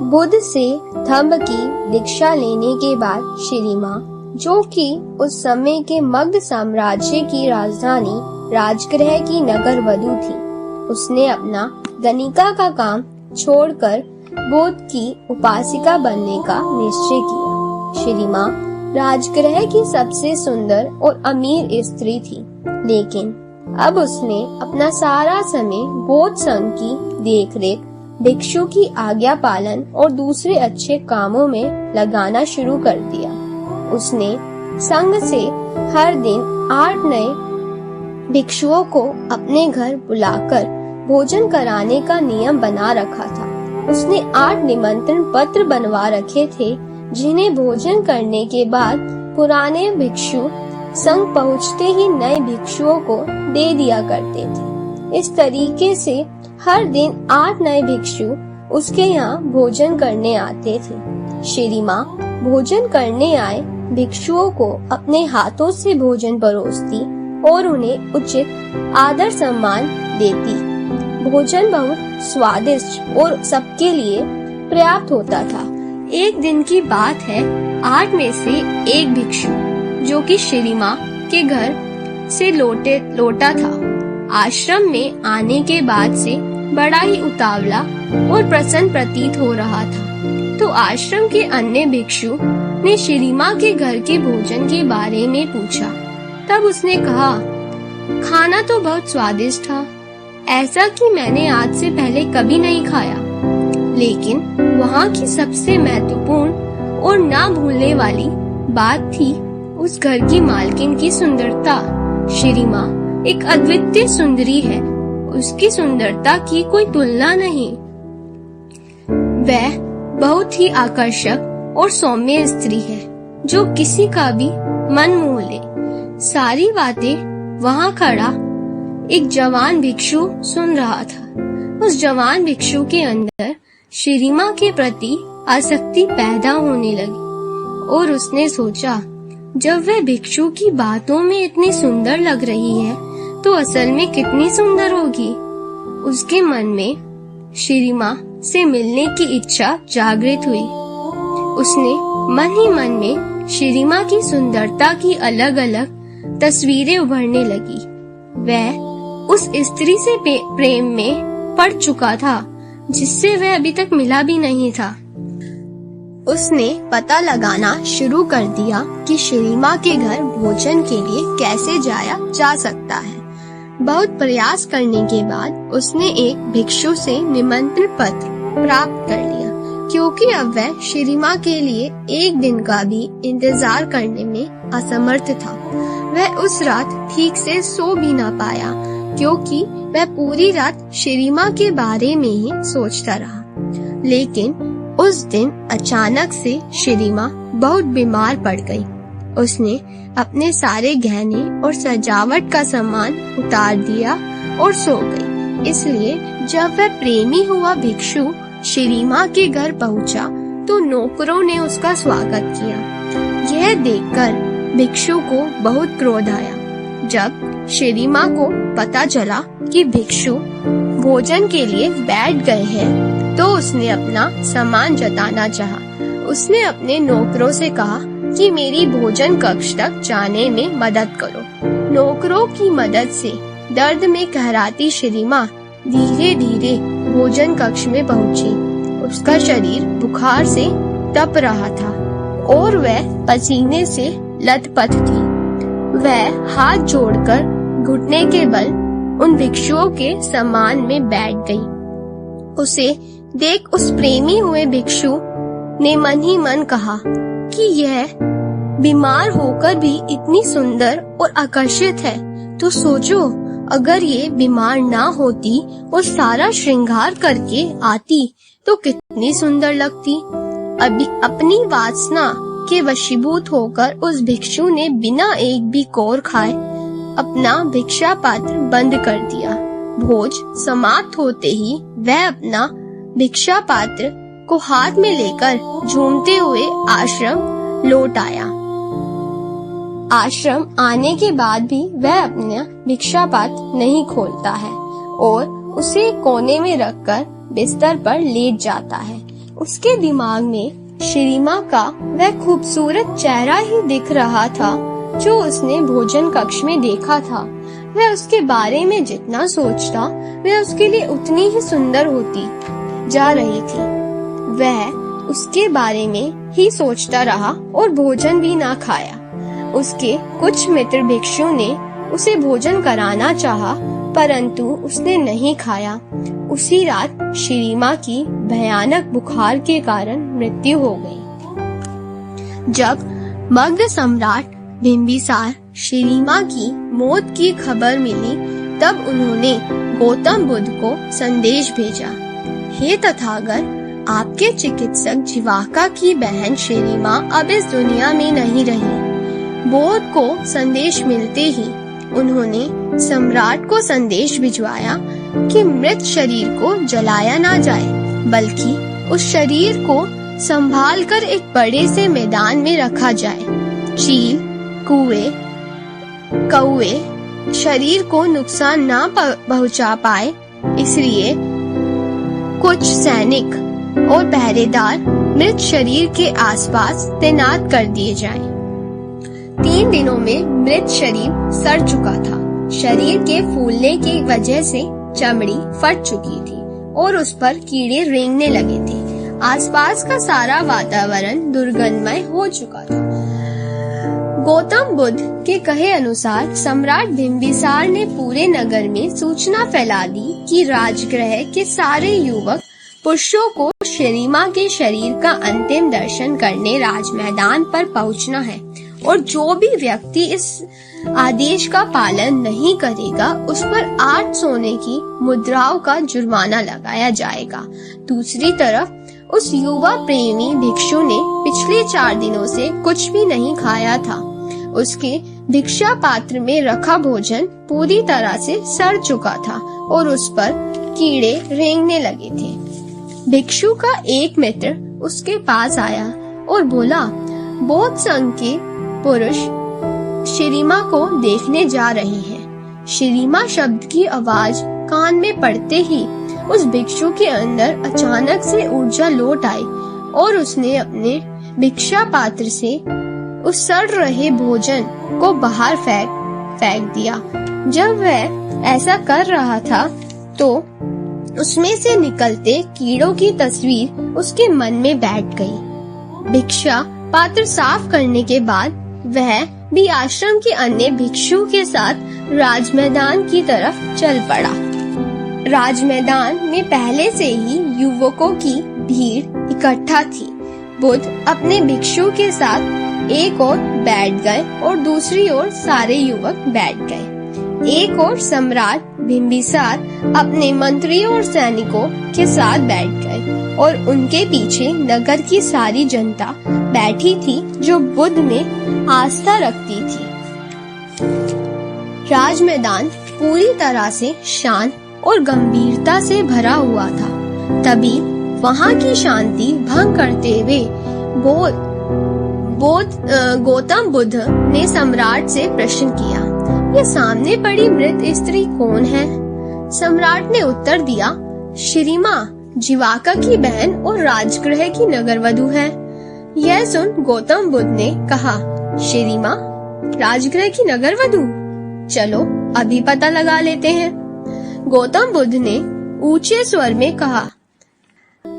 बुद्ध से धम्म की दीक्षा लेने के बाद श्री माँ, जो कि उस समय के मगध साम्राज्य की राजधानी राजगृह की नगर वधु थी, उसने अपना गणिका का काम छोड़कर बुद्ध की उपासिका बनने का निश्चय किया। श्री माँ राजगृह की सबसे सुंदर और अमीर स्त्री थी, लेकिन अब उसने अपना सारा समय बौद्ध संघ की देखरेख, भिक्षु की आज्ञा पालन और दूसरे अच्छे कामों में लगाना शुरू कर दिया। उसने संघ से हर दिन 8 नए भिक्षुओं को अपने घर बुलाकर भोजन कराने का नियम बना रखा था। उसने 8 निमंत्रण पत्र बनवा रखे थे, जिन्हें भोजन करने के बाद पुराने भिक्षु संघ पहुँचते ही नए भिक्षुओं को दे दिया करते थे। इस तरीके से हर दिन 8 नए भिक्षु उसके यहाँ भोजन करने आते थे। श्री माँ भोजन करने आए भिक्षुओं को अपने हाथों से भोजन परोसती और उन्हें उचित आदर सम्मान देती। भोजन बहुत स्वादिष्ट और सबके लिए पर्याप्त होता था। एक दिन की बात है, 8 में से एक भिक्षु, जो कि श्री माँ के घर से लौटा था, आश्रम में आने के बाद से बड़ा ही उतावला और प्रसन्न प्रतीत हो रहा था। तो आश्रम के अन्य भिक्षु ने श्री माँ के घर के भोजन के बारे में पूछा। तब उसने कहा, खाना तो बहुत स्वादिष्ट था, ऐसा कि मैंने आज से पहले कभी नहीं खाया। लेकिन वहाँ की सबसे महत्वपूर्ण और ना भूलने वाली बात थी उस घर की मालकिन की सुंदरता। श्री माँ एक अद्वितीय सुंदरी है, उसकी सुंदरता की कोई तुलना नहीं। वह बहुत ही आकर्षक और सौम्य स्त्री है, जो किसी का भी मन मोह ले। सारी बातें वहाँ खड़ा एक जवान भिक्षु सुन रहा था। उस जवान भिक्षु के अंदर श्री माँ के प्रति आसक्ति पैदा होने लगी और उसने सोचा, जब वह भिक्षु की बातों में इतनी सुंदर लग रही है, तो असल में कितनी सुंदर होगी। उसके मन में श्री माँ से मिलने की इच्छा जागृत हुई। उसने मन ही मन में श्री माँ की सुंदरता की अलग अलग तस्वीरें उभरने लगी। वह उस स्त्री से प्रेम में पड़ चुका था, जिससे वह अभी तक मिला भी नहीं था। उसने पता लगाना शुरू कर दिया कि श्री माँ के घर भोजन के लिए कैसे जाया जा सकता है। बहुत प्रयास करने के बाद उसने एक भिक्षु से निमंत्रण पत्र प्राप्त कर लिया, क्योंकि अब वह श्री माँ के लिए एक दिन का भी इंतजार करने में असमर्थ था। वह उस रात ठीक से सो भी ना पाया, क्योंकि वह पूरी रात श्री माँ के बारे में ही सोचता रहा। लेकिन उस दिन अचानक से श्री माँ बहुत बीमार पड़ गई। उसने अपने सारे गहने और सजावट का सामान उतार दिया और सो गई। इसलिए जब वह प्रेमी हुआ भिक्षु श्री माँ के घर पहुँचा, तो नौकरों ने उसका स्वागत किया। यह देखकर भिक्षु को बहुत क्रोध आया। जब श्री माँ को पता चला कि भिक्षु भोजन के लिए बैठ गए हैं, तो उसने अपना सामान जताना चाहा। उसने अपने नौकरों से कहा कि मेरी भोजन कक्ष तक जाने में मदद करो। नौकरों की मदद से दर्द में कहराती श्री माँ धीरे धीरे भोजन कक्ष में पहुँची। उसका शरीर बुखार से तप रहा था और वह पसीने से लथपथ थी। वह हाथ जोड़कर घुटने के बल उन भिक्षुओं के सामान में बैठ गई। उसे देख उस प्रेमी हुए भिक्षु ने मन ही मन कहा कि यह बीमार होकर भी इतनी सुंदर और आकर्षित है, तो सोचो अगर ये बीमार ना होती और सारा श्रृंगार करके आती तो कितनी सुंदर लगती। अभी अपनी वासना के वशीभूत होकर उस भिक्षु ने बिना एक भी कौर खाए अपना भिक्षा पात्र बंद कर दिया। भोज समाप्त होते ही वह अपना भिक्षा पात्र को हाथ में लेकर झूमते हुए आश्रम लौट आया। आश्रम आने के बाद भी वह अपना भिक्षा पात्र नहीं खोलता है और उसे कोने में रखकर बिस्तर पर लेट जाता है। उसके दिमाग में शिरीमा का वह खूबसूरत चेहरा ही दिख रहा था जो उसने भोजन कक्ष में देखा था। वह उसके बारे में जितना सोचता वह उसके लिए उतनी ही सुंदर होती जा रही थी। वह उसके बारे में ही सोचता रहा और भोजन भी ना खाया। उसके कुछ मित्र भिक्षु ने उसे भोजन कराना चाहा, परंतु उसने नहीं खाया। उसी रात शिरीमा की भयानक बुखार के कारण मृत्यु हो गई। जब मगध सम्राट बिंबिसार शिरीमा की मौत की खबर मिली, तब उन्होंने गौतम बुद्ध को संदेश भेजा। हे तथागत, आपके चिकित्सक जिवाका की बहन शिरीमा अब इस दुनिया में नहीं रही। बुद्ध को संदेश मिलते ही उन्होंने सम्राट को संदेश भिजवाया कि मृत शरीर को जलाया ना जाए, बल्कि उस शरीर को संभालकर एक बड़े से मैदान में रखा जाए। चील, कौवे शरीर को नुकसान ना पहुंचा पाए, इसलिए कुछ सैनिक और पहरेदार मृत शरीर के आसपास तैनात कर दिए जाएं। 3 दिनों में मृत शरीर सड़ चुका था। शरीर के फूलने की वजह से चमड़ी फट चुकी थी और उस पर कीड़े रेंगने लगे थे। आसपास का सारा वातावरण दुर्गंधमय हो चुका था। गौतम बुद्ध के कहे अनुसार सम्राट बिंबिसार ने पूरे नगर में सूचना फैला दी कि राजगृह के सारे युवक पुरुषों को शिरीमा के शरीर का अंतिम दर्शन करने राजमैदान पर पहुंचना है, और जो भी व्यक्ति इस आदेश का पालन नहीं करेगा उस पर 8 सोने की मुद्राओं का जुर्माना लगाया जाएगा। दूसरी तरफ उस युवा प्रेमी भिक्षु ने पिछले 4 दिनों से कुछ भी नहीं खाया था। उसके भिक्षा पात्र में रखा भोजन पूरी तरह से सड़ चुका था और उस पर कीड़े रेंगने लगे थे। भिक्षु का एक मित्र उसके पास आया और बोला, बौद्ध संघ के पुरुष शिरीमा को देखने जा रहे हैं। शिरीमा शब्द की आवाज कान में पड़ते ही उस भिक्षु के अंदर अचानक से ऊर्जा लौट आई और उसने अपने भिक्षा पात्र से उस सड़ रहे भोजन को बाहर फेंक दिया। जब वह ऐसा कर रहा था तो उसमें से निकलते कीड़ों की तस्वीर उसके मन में बैठ गई। भिक्षा पात्र साफ करने के बाद वह भी आश्रम के अन्य भिक्षु के साथ राजमैदान की तरफ चल पड़ा। राजमैदान में पहले से ही युवकों की भीड़ इकट्ठा थी। बुद्ध अपने भिक्षु के साथ एक ओर बैठ गए और दूसरी ओर सारे युवक बैठ गए। एक ओर सम्राट बिंबिसार अपने मंत्रियों और सैनिकों के साथ बैठ गए और उनके पीछे नगर की सारी जनता बैठी थी जो बुद्ध में आस्था रखती थी। राजमैदान पूरी तरह से शांत और गंभीरता से भरा हुआ था। तभी वहां की शांति भंग करते हुए गौतम बुद्ध ने सम्राट से प्रश्न किया, ये सामने पड़ी मृत स्त्री कौन है? सम्राट ने उत्तर दिया, शिरीमा जिवाका की बहन और राजगृह की नगरवधु है। यह सुन गौतम बुद्ध ने कहा, शिरीमा राजगृह की नगरवधु? चलो अभी पता लगा लेते हैं। गौतम बुद्ध ने ऊंचे स्वर में कहा,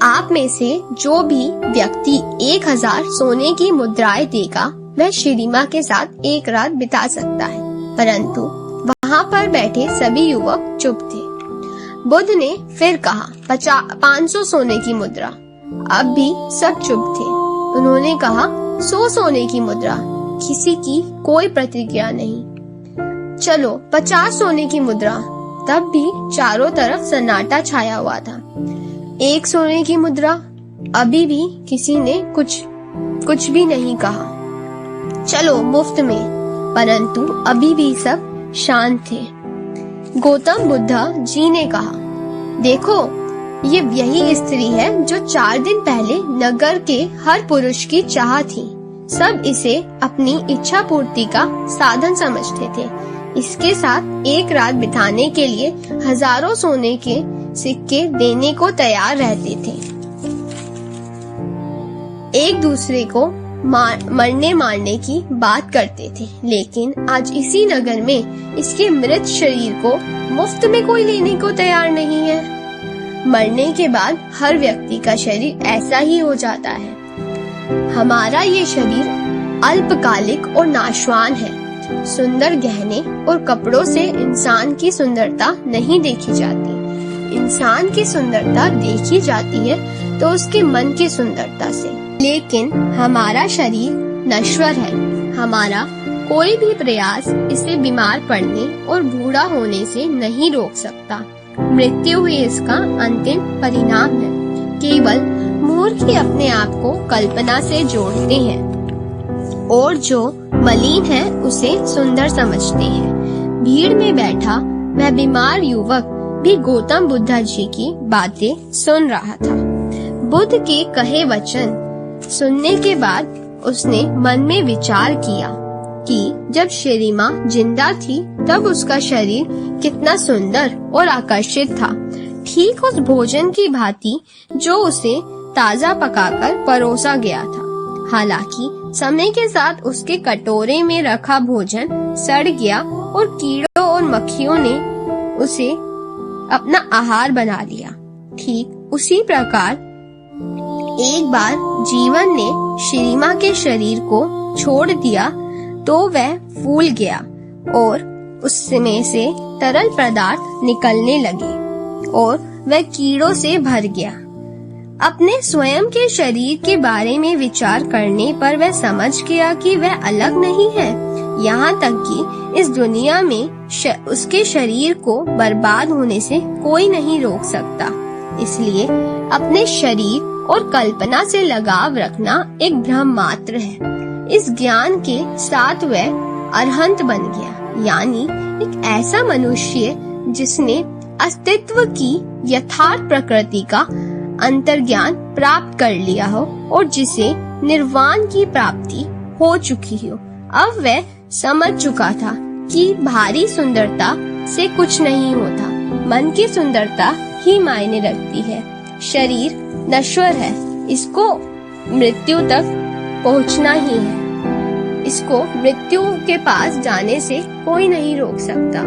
आप में से जो भी व्यक्ति 1000 सोने की मुद्राएं देगा वह शिरीमा के साथ एक रात बिता सकता है। परंतु वहां पर बैठे सभी युवक चुप थे। बुद्ध ने फिर कहा, 500 सोने की मुद्रा। अब भी सब चुप थे। उन्होंने कहा, 100 सोने की मुद्रा। किसी की कोई प्रतिक्रिया नहीं। चलो 50 सोने की मुद्रा। तब भी चारों तरफ सन्नाटा छाया हुआ था। 1 सोने की मुद्रा। अभी भी किसी ने कुछ भी नहीं कहा। चलो मुफ्त में। परंतु अभी भी सब शांत थे। गौतम बुद्ध जी ने कहा, देखो ये यही स्त्री है जो 4 दिन पहले नगर के हर पुरुष की चाह थी। सब इसे अपनी इच्छा पूर्ति का साधन समझते थे। इसके साथ एक रात बिताने के लिए हजारों सोने के सिक्के देने को तैयार रहते थे। एक दूसरे को मरने मारने की बात करते थे, लेकिन आज इसी नगर में इसके मृत शरीर को मुफ्त में कोई लेने को तैयार नहीं है। मरने के बाद हर व्यक्ति का शरीर ऐसा ही हो जाता है। हमारा ये शरीर अल्पकालिक और नाशवान है। सुंदर गहने और कपड़ों से इंसान की सुंदरता नहीं देखी जाती। इंसान की सुंदरता देखी जाती है तो उसके मन की सुंदरता से। लेकिन हमारा शरीर नश्वर है। हमारा कोई भी प्रयास इसे बीमार पड़ने और बूढ़ा होने से नहीं रोक सकता। मृत्यु ही इसका अंतिम परिणाम है। केवल मूर्ख ही अपने आप को कल्पना से जोड़ते हैं और जो मलिन है उसे सुंदर समझते हैं। भीड़ में बैठा वह बीमार युवक भी गौतम बुद्ध जी की बातें सुन रहा था। बुद्ध के कहे वचन सुनने के बाद उसने मन में विचार किया कि जब शेरी माँ जिंदा थी तब उसका शरीर कितना सुंदर और आकर्षित था, ठीक उस भोजन की भांति जो उसे ताजा पकाकर परोसा गया था। हालांकि समय के साथ उसके कटोरे में रखा भोजन सड़ गया और कीड़ों और मक्खियों ने उसे अपना आहार बना लिया। ठीक उसी प्रकार एक बार जीवन ने श्रीमा के शरीर को छोड़ दिया तो वह फूल गया और उसमें से तरल पदार्थ निकलने लगे और वह कीड़ों से भर गया। अपने स्वयं के शरीर के बारे में विचार करने पर वह समझ गया कि वह अलग नहीं है। यहाँ तक कि इस दुनिया में उसके शरीर को बर्बाद होने से कोई नहीं रोक सकता। इसलिए अपने शरीर और कल्पना से लगाव रखना एक भ्रम मात्र है। इस ज्ञान के साथ वह अरहंत बन गया, यानी एक ऐसा मनुष्य जिसने अस्तित्व की यथार्थ प्रकृति का अंतर्ज्ञान प्राप्त कर लिया हो और जिसे निर्वाण की प्राप्ति हो चुकी हो। अब वह समझ चुका था कि बाहरी सुंदरता से कुछ नहीं होता, मन की सुंदरता ही मायने रखती है। शरीर नश्वर है, इसको मृत्यु तक पहुंचना ही है। इसको मृत्यु के पास जाने से कोई नहीं रोक सकता।